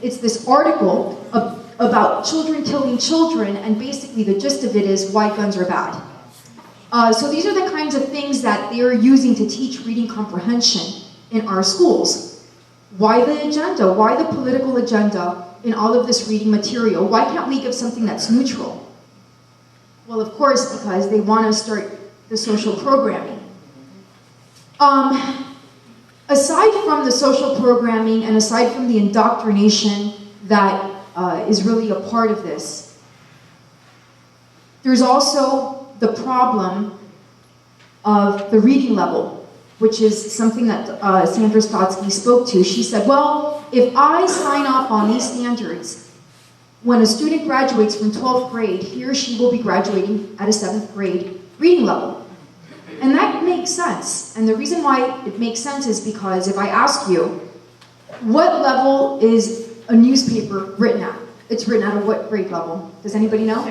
it's this article about children killing children, and basically the gist of it is why guns are bad. So these are the kinds of things that they are using to teach reading comprehension in our schools. Why the agenda? Why the political agenda in all of this reading material? Why can't we give something that's neutral? Well, of course, because they want to start the social programming. Aside from the social programming and aside from the indoctrination that is really a part of this, there's also the problem of the reading level, which is something that Sandra Stotsky spoke to. She said, well, if I sign off on these standards, when a student graduates from 12th grade, he or she will be graduating at a 7th grade reading level. And that makes sense. And the reason why it makes sense is because if I ask you, what level is a newspaper written at? It's written at a what grade level? Does anybody know?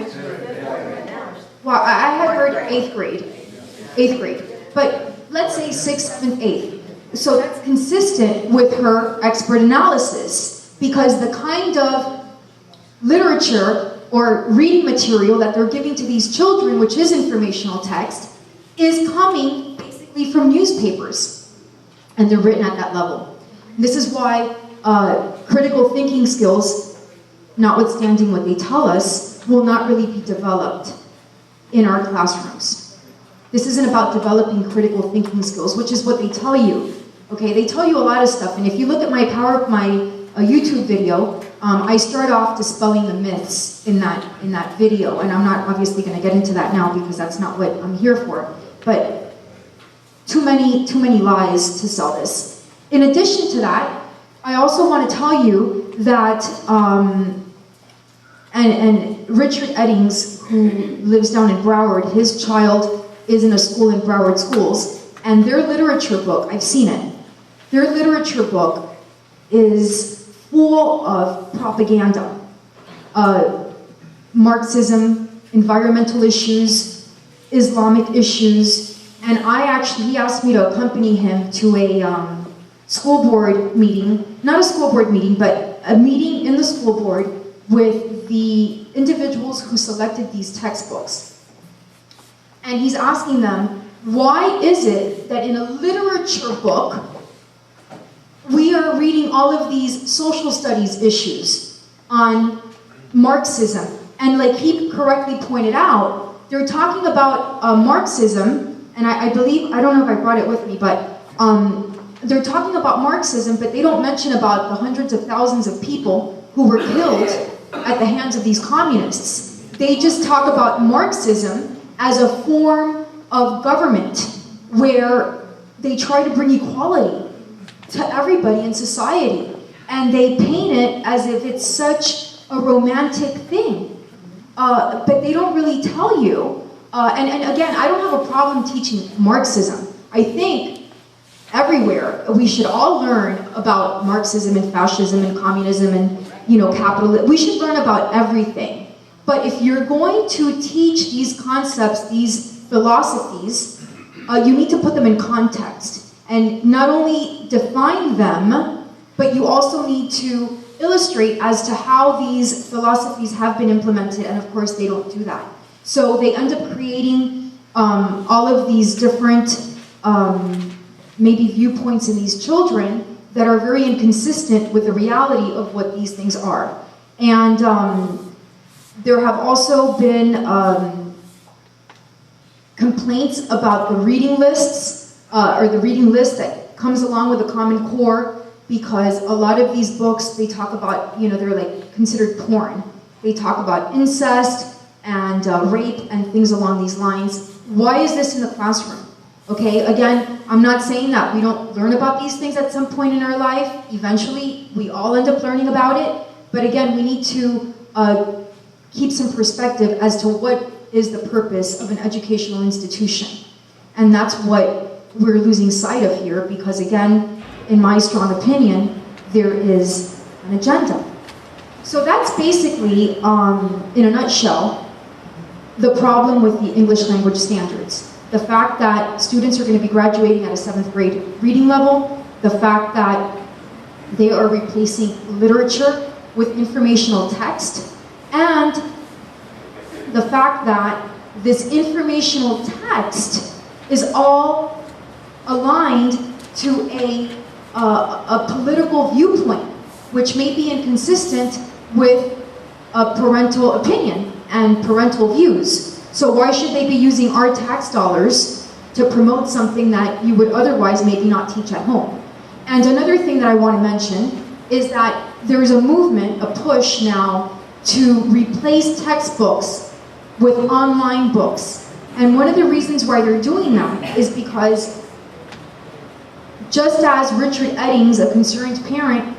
Well, I had heard 8th grade. 8th grade. But let's say 6th and 8th. So that's consistent with her expert analysis, because the kind of literature or reading material that they're giving to these children, which is informational text, is coming basically from newspapers. And they're written at that level. This is why critical thinking skills, notwithstanding what they tell us, will not really be developed in our classrooms. This isn't about developing critical thinking skills, which is what they tell you. Okay, they tell you a lot of stuff, and if you look at my YouTube video, I start off dispelling the myths in that video, and I'm not obviously going to get into that now because that's not what I'm here for. But too many lies to sell this. In addition to that, I also want to tell you that and Richard Eddings, who lives down in Broward, his child is in a school in Broward Schools, and their literature book, I've seen it, their literature book is full of propaganda, Marxism, environmental issues, Islamic issues, and he asked me to accompany him to a school board meeting, not a school board meeting, but a meeting in the school board with the individuals who selected these textbooks. And he's asking them, why is it that in a literature book, we are reading all of these social studies issues on Marxism? And like he correctly pointed out, they're talking about Marxism, and I believe, I don't know if I brought it with me, but they're talking about Marxism, but they don't mention about the hundreds of thousands of people who were killed at the hands of these communists. They just talk about Marxism as a form of government where they try to bring equality to everybody in society. And they paint it as if it's such a romantic thing. But they don't really tell you. And again, I don't have a problem teaching Marxism. I think everywhere we should all learn about Marxism and fascism and communism and capitalism. We should learn about everything. But if you're going to teach these concepts, these philosophies, you need to put them in context. And not only define them, but you also need to illustrate as to how these philosophies have been implemented, and of course they don't do that. So they end up creating all of these different maybe viewpoints in these children that are very inconsistent with the reality of what these things are. And there have also been complaints about the reading lists, or the reading list that comes along with the Common Core, because a lot of these books, they talk about, they're like considered porn. They talk about incest and rape and things along these lines. Why is this in the classroom? Okay, again, I'm not saying that we don't learn about these things at some point in our life. Eventually, we all end up learning about it. But again, we need to keep some perspective as to what is the purpose of an educational institution. And that's what we're losing sight of here, because again, in my strong opinion, there is an agenda. So that's basically, in a nutshell, the problem with the English language standards. The fact that students are going to be graduating at a 7th grade reading level, the fact that they are replacing literature with informational text, and the fact that this informational text is all aligned to a political viewpoint, which may be inconsistent with a parental opinion and parental views. So why should they be using our tax dollars to promote something that you would otherwise maybe not teach at home? And another thing that I want to mention is that there's a movement, a push now, to replace textbooks with online books. And one of the reasons why they're doing that is because just as Richard Eddings, a concerned parent,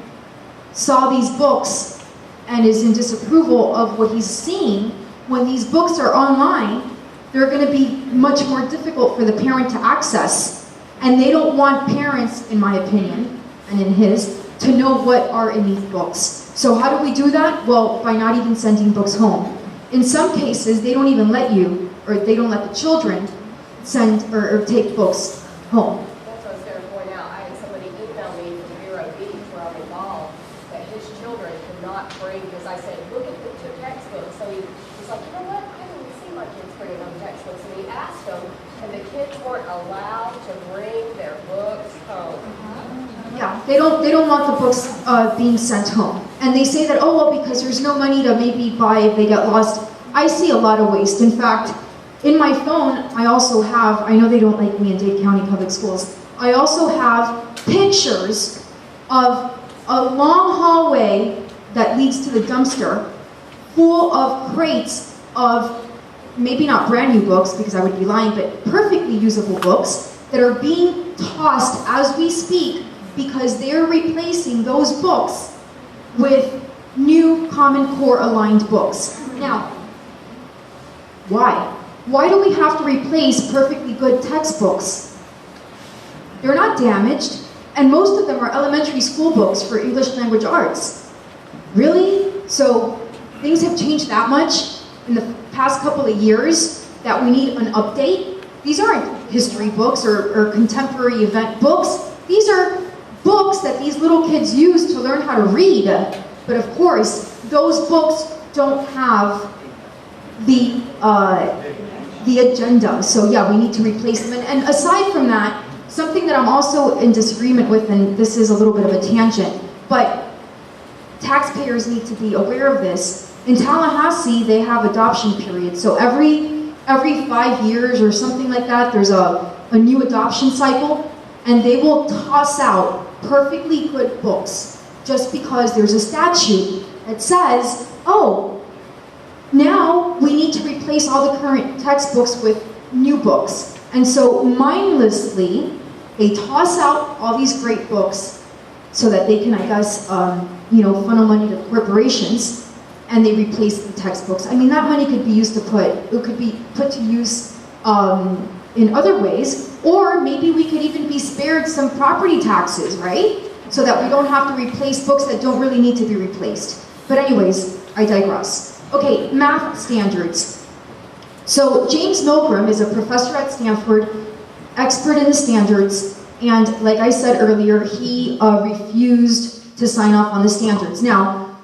saw these books and is in disapproval of what he's seeing, when these books are online, they're going to be much more difficult for the parent to access. And they don't want parents, in my opinion, and in his, to know what are in these books. So how do we do that? Well, by not even sending books home. In some cases, they don't even let you, or they don't let the children send or take books home. That's what I was going to point out. I had somebody email me from Bureau Beach where I'm involved that his children could not bring, because I said, look at the two textbooks. So he's like, you know what? I didn't see my kids bringing home textbooks. And he asked them, and the kids weren't allowed to bring their books home. Yeah, they don't want the books being sent home. And they say that, oh, well, because there's no money to maybe buy if they get lost. I see a lot of waste. In fact, in my phone, I also have, I know they don't like me in Dade County Public Schools, I also have pictures of a long hallway that leads to the dumpster full of crates of, maybe not brand new books, because I would be lying, but perfectly usable books that are being tossed as we speak because they're replacing those books with new Common Core aligned books. Now, why? Why do we have to replace perfectly good textbooks? They're not damaged, and most of them are elementary school books for English language arts. Really? So things have changed that much in the past couple of years that we need an update? These aren't history books or contemporary event books. These are books that these little kids use to learn how to read. But of course, those books don't have the agenda. So yeah, we need to replace them. And aside from that, something that I'm also in disagreement with, and this is a little bit of a tangent, but taxpayers need to be aware of this. In Tallahassee, they have adoption periods. So every 5 years or something like that, there's a new adoption cycle, and they will toss out perfectly good books just because there's a statute that says, oh, now we need to replace all the current textbooks with new books. And so mindlessly, they toss out all these great books so that they can, I guess, funnel money to corporations, and they replace the textbooks. I mean, that money could be used to put to use in other ways, or maybe we could even be spared some property taxes, right? So that we don't have to replace books that don't really need to be replaced. But anyways, I digress. Okay, math standards. So James Milgram is a professor at Stanford, expert in the standards, and like I said earlier, he refused to sign off on the standards. Now,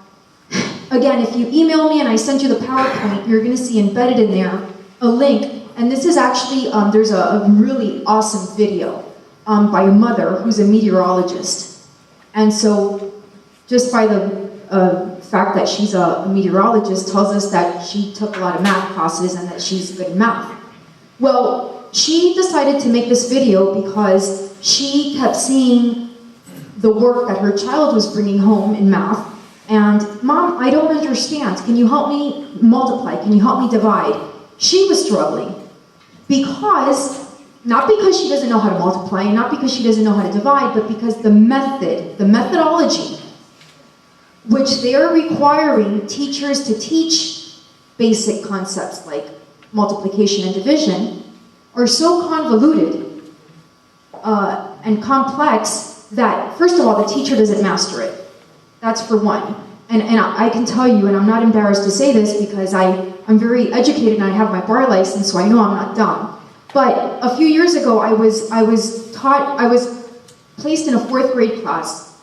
again, if you email me and I send you the PowerPoint, you're going to see embedded in there a link. And this is actually, there's a really awesome video by a mother who's a meteorologist. And so just by the fact that she's a meteorologist tells us that she took a lot of math classes and that she's good in math. Well, she decided to make this video because she kept seeing the work that her child was bringing home in math. And, Mom, I don't understand. Can you help me multiply? Can you help me divide? She was struggling not because she doesn't know how to multiply, and not because she doesn't know how to divide, but because the methodology, which they are requiring teachers to teach basic concepts like multiplication and division, are so convoluted and complex that, first of all, the teacher doesn't master it. That's for one. And I can tell you, and I'm not embarrassed to say this because I'm very educated and I have my bar license, so I know I'm not dumb. But a few years ago, I was placed in a 4th grade class.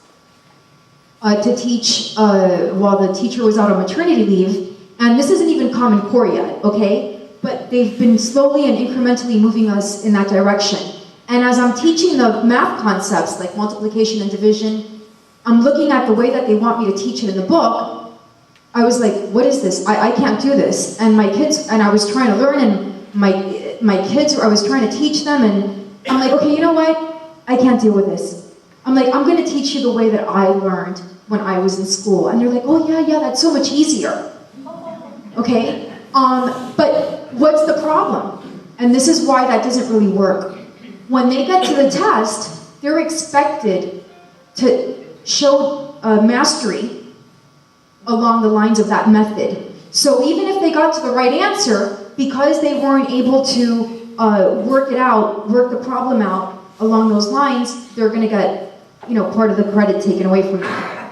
to teach while the teacher was out on maternity leave, and this isn't even Common Core yet, okay? But they've been slowly and incrementally moving us in that direction. And as I'm teaching the math concepts like multiplication and division, I'm looking at the way that they want me to teach it in the book. I was like, what is this? I can't do this. And my kids, and I was trying to learn, and my kids, I was trying to teach them, and I'm like, okay, you know what? I can't deal with this. I'm like, I'm gonna teach you the way that I learned when I was in school. And they're like, oh yeah, that's so much easier. Okay? But what's the problem? And this is why that doesn't really work. When they get to the test, they're expected to show mastery along the lines of that method. So even if they got to the right answer, because they weren't able to work the problem out along those lines, they're gonna get, part of the credit taken away from them.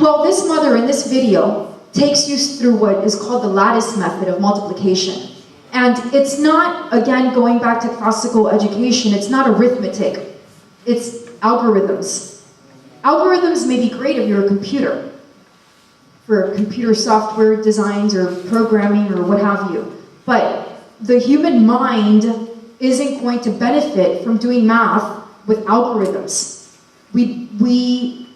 Well, this mother in this video takes you through what is called the lattice method of multiplication. And it's not, again, going back to classical education, it's not arithmetic, it's algorithms. Algorithms may be great if you're a computer, for computer software designs or programming or what have you. But the human mind isn't going to benefit from doing math with algorithms. We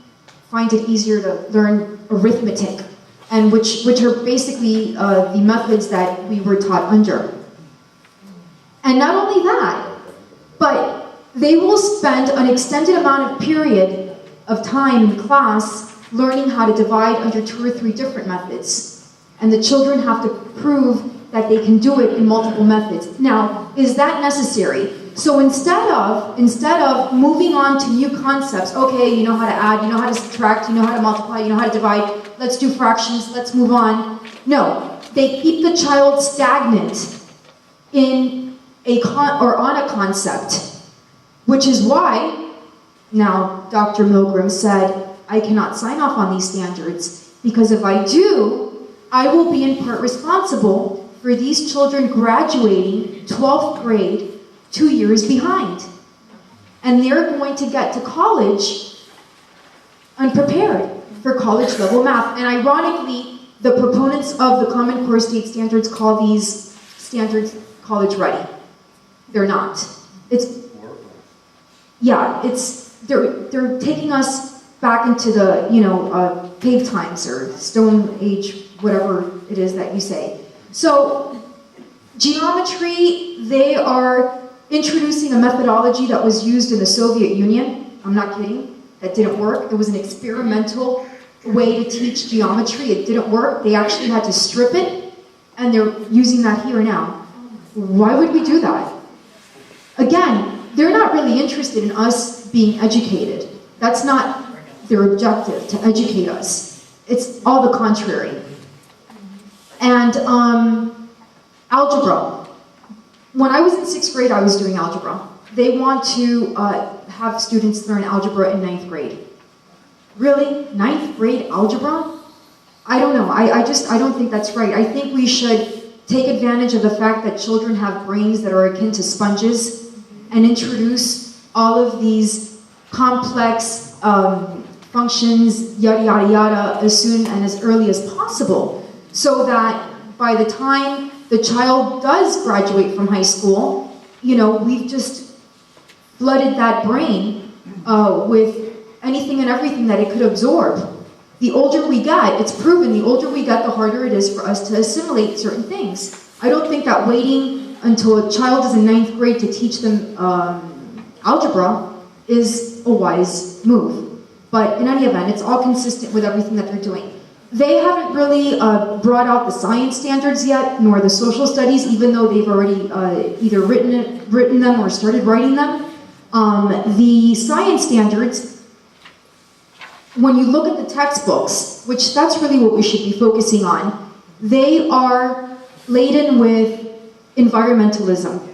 find it easier to learn arithmetic, and which are basically the methods that we were taught under. And not only that, but they will spend an extended amount of period of time in class learning how to divide under 2 or 3 different methods. And the children have to prove that they can do it in multiple methods. Now, is that necessary? So instead of moving on to new concepts, okay, you know how to add, you know how to subtract, you know how to multiply, you know how to divide, let's do fractions, let's move on. No, they keep the child stagnant in on a concept, which is why, now Dr. Milgram said, I cannot sign off on these standards, because if I do, I will be in part responsible for these children graduating 12th grade 2 years behind. And they're going to get to college unprepared for college level math. And ironically, the proponents of the Common Core state standards call these standards college ready. They're not. They're taking us back into the, cave times or stone age, whatever it is that you say. So, geometry, they are introducing a methodology that was used in the Soviet Union. I'm not kidding. That didn't work. It was an experimental way to teach geometry. It didn't work. They actually had to strip it, and they're using that here now. Why would we do that? Again, they're not really interested in us being educated. That's not their objective, to educate us. It's all the contrary. And algebra. When I was in 6th grade, I was doing algebra. They want to have students learn algebra in 9th grade. Really? 9th grade algebra? I don't know. I don't think that's right. I think we should take advantage of the fact that children have brains that are akin to sponges and introduce all of these complex functions, yada, yada, yada, as soon and as early as possible, so that by the time the child does graduate from high school, we've just flooded that brain with anything and everything that it could absorb. The older we get, it's proven, the older we get, the harder it is for us to assimilate certain things. I don't think that waiting until a child is in 9th grade to teach them algebra is a wise move. But in any event, it's all consistent with everything that they're doing. They haven't really brought out the science standards yet, nor the social studies, even though they've already either written them or started writing them. The science standards, when you look at the textbooks, which that's really what we should be focusing on, they are laden with environmentalism,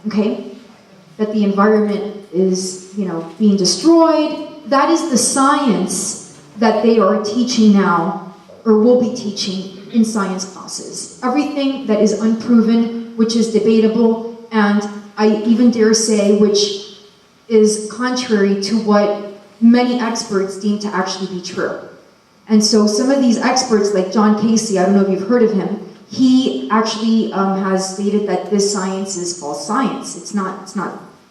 okay? That the environment is, being destroyed. That is the science that they are teaching now, or will be teaching in science classes. Everything that is unproven, which is debatable, and I even dare say, which is contrary to what many experts deem to actually be true. And so some of these experts, like John Casey, I don't know if you've heard of him, he actually has stated that this science is false science. It's not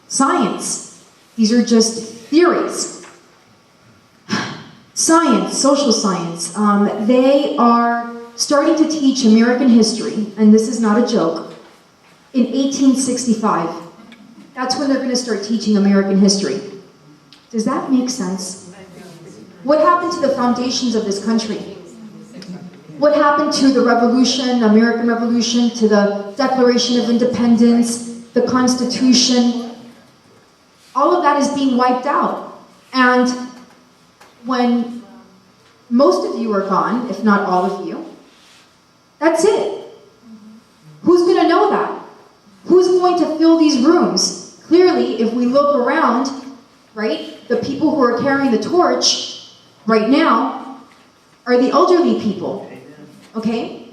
science. These are just theories. Science, social science, they are starting to teach American history, and this is not a joke, in 1865. That's when they're going to start teaching American history. Does that make sense? What happened to the foundations of this country? What happened to the Revolution, American Revolution, to the Declaration of Independence, the Constitution? All of that is being wiped out. And when most of you are gone, if not all of you, that's it. Who's going to know that? Who's going to fill these rooms? Clearly, if we look around, right, the people who are carrying the torch right now are the elderly people. Okay?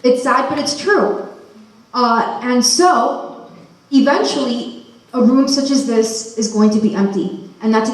It's sad, but it's true. And so, eventually, a room such as this is going to be empty. And that's